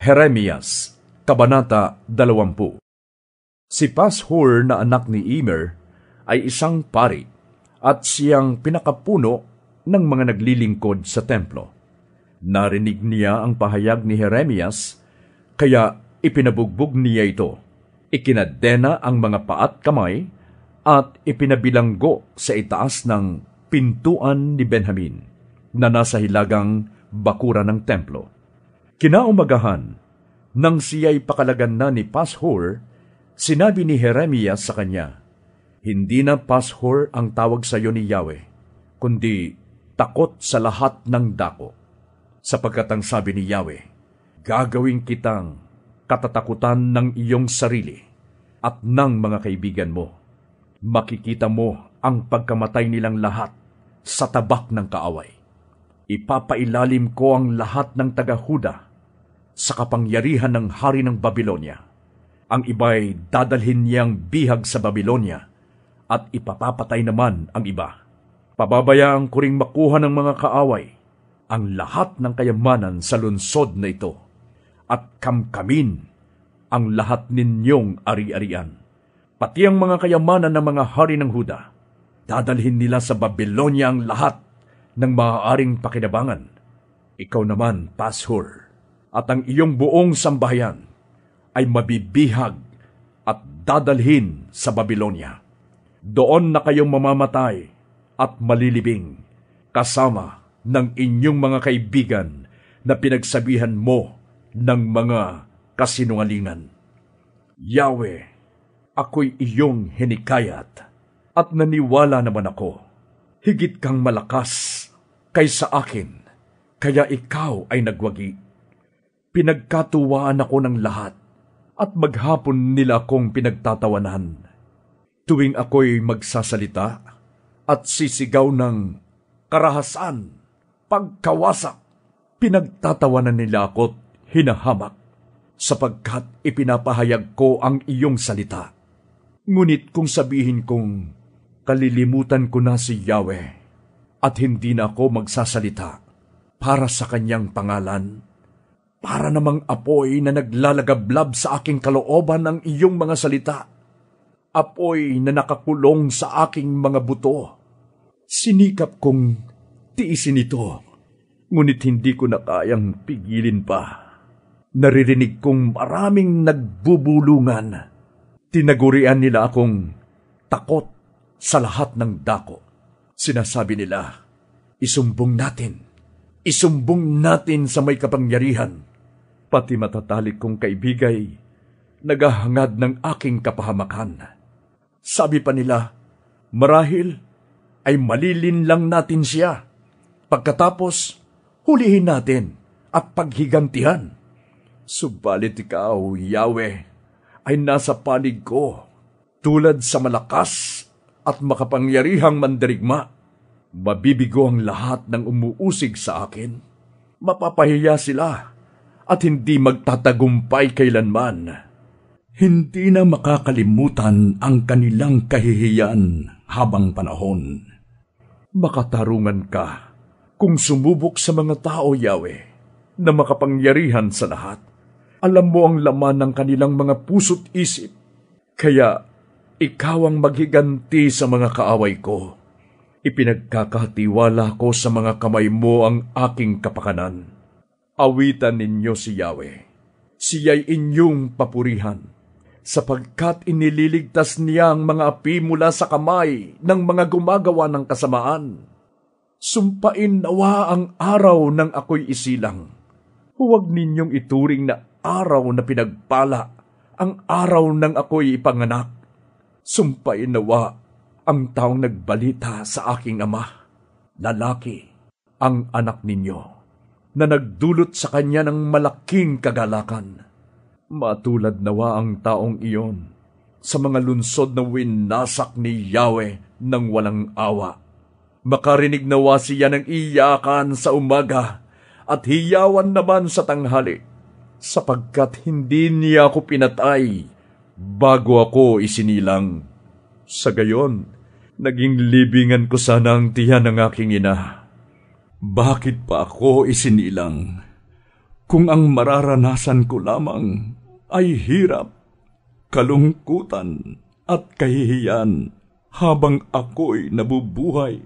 Jeremias, Kabanata 20. Si Pashur na anak ni Immer ay isang pari at siyang pinakapuno ng mga naglilingkod sa templo. Narinig niya ang pahayag ni Jeremias, kaya ipinabugbog niya ito. Ikinadena ang mga paat kamay at ipinabilanggo sa itaas ng pintuan ni Benjamin na nasa hilagang bakura ng templo. Kinaumagahan, nang siya'y pakalagan na ni Pashur, sinabi ni Jeremias sa kanya, "Hindi na Pashur ang tawag sa iyo ni Yahweh, kundi takot sa lahat ng dako. Sapagkat ang sabi ni Yahweh, gagawin kitang katatakutan ng iyong sarili at ng mga kaibigan mo. Makikita mo ang pagkamatay nilang lahat sa tabak ng kaaway. Ipapailalim ko ang lahat ng taga-Huda sa kapangyarihan ng hari ng Babylonia. Ang iba'y dadalhin niyang bihag sa Babylonia at ipapapatay naman ang iba. Pababayaan ko ring makuha ng mga kaaway ang lahat ng kayamanan sa lungsod na ito at kamkamin ang lahat ninyong ari-arian. Pati ang mga kayamanan ng mga hari ng Huda, dadalhin nila sa Babylonia ang lahat ng maaaring pakinabangan. Ikaw naman, Pashur, at ang iyong buong sambahayan ay mabibihag at dadalhin sa Babylonia. Doon na kayong mamamatay at malilibing, kasama ng inyong mga kaibigan na pinagsabihan mo ng mga kasinungalingan. Yahweh, ako'y iyong hinikayat at naniwala naman ako. Higit kang malakas kaysa akin, kaya ikaw ay nagwagi. Pinagkatuwaan ako ng lahat at maghapon nila akong pinagtatawanan. Tuwing ako'y magsasalita at sisigaw ng karahasan, pagkawasak, pinagtatawanan nila ako't hinahamak, sapagkat ipinapahayag ko ang iyong salita. Ngunit kung sabihin kong kalilimutan ko na si Yahweh at hindi na ako magsasalita para sa kanyang pangalan, para namang apoy na naglalagablab sa aking kalooban ng iyong mga salita, apoy na nakakulong sa aking mga buto. Sinikap kong tiisin ito, ngunit hindi ko na kayang pigilin pa. Naririnig kong maraming nagbubulungan. Tinagurian nila akong takot sa lahat ng dako. Sinasabi nila, isumbong natin sa may kapangyarihan. Pati matatalik kong kaibigay, naghahangad ng aking kapahamakan. Sabi pa nila, marahil ay malilin lang natin siya. Pagkatapos, hulihin natin at paghigantihan. Subalit ikaw, Yahweh, ay nasa panig ko, tulad sa malakas at makapangyarihang mandirigma. Mabibigo ang lahat ng umuusig sa akin. Mapapahiya sila at hindi magtatagumpay kailanman. Hindi na makakalimutan ang kanilang kahihiyan habang panahon. Makatarungan ka kung sumubok sa mga tao, Yahweh, na makapangyarihan sa lahat. Alam mo ang laman ng kanilang mga puso't isip, kaya ikaw ang maghiganti sa mga kaaway ko. Ipinagkakatiwala ko sa mga kamay mo ang aking kapakanan. Awitan ninyo si Yahweh, siya'y inyong papurihan, sapagkat inililigtas niya ang mga api mula sa kamay ng mga gumagawa ng kasamaan. Sumpain nawa ang araw ng ako'y isilang. Huwag ninyong ituring na araw na pinagpala ang araw ng ako'y ipanganak. Sumpain nawa ang taong nagbalita sa aking ama, lalaki, ang anak ninyo, na nagdulot sa kanya ng malaking kagalakan. Matulad nawa ang taong iyon sa mga lunsod na winasak ni Yahweh ng walang awa. Makarinig nawa siya ng iyakan sa umaga at hiyawan naman sa tanghali, sapagkat hindi niya ako pinatay bago ako isinilang. Sa gayon, naging libingan ko sana ang tiyan ng aking ina. Bakit pa ako isinilang? kung ang mararanasan ko lamang ay hirap, kalungkutan at kahihiyan habang ako'y nabubuhay.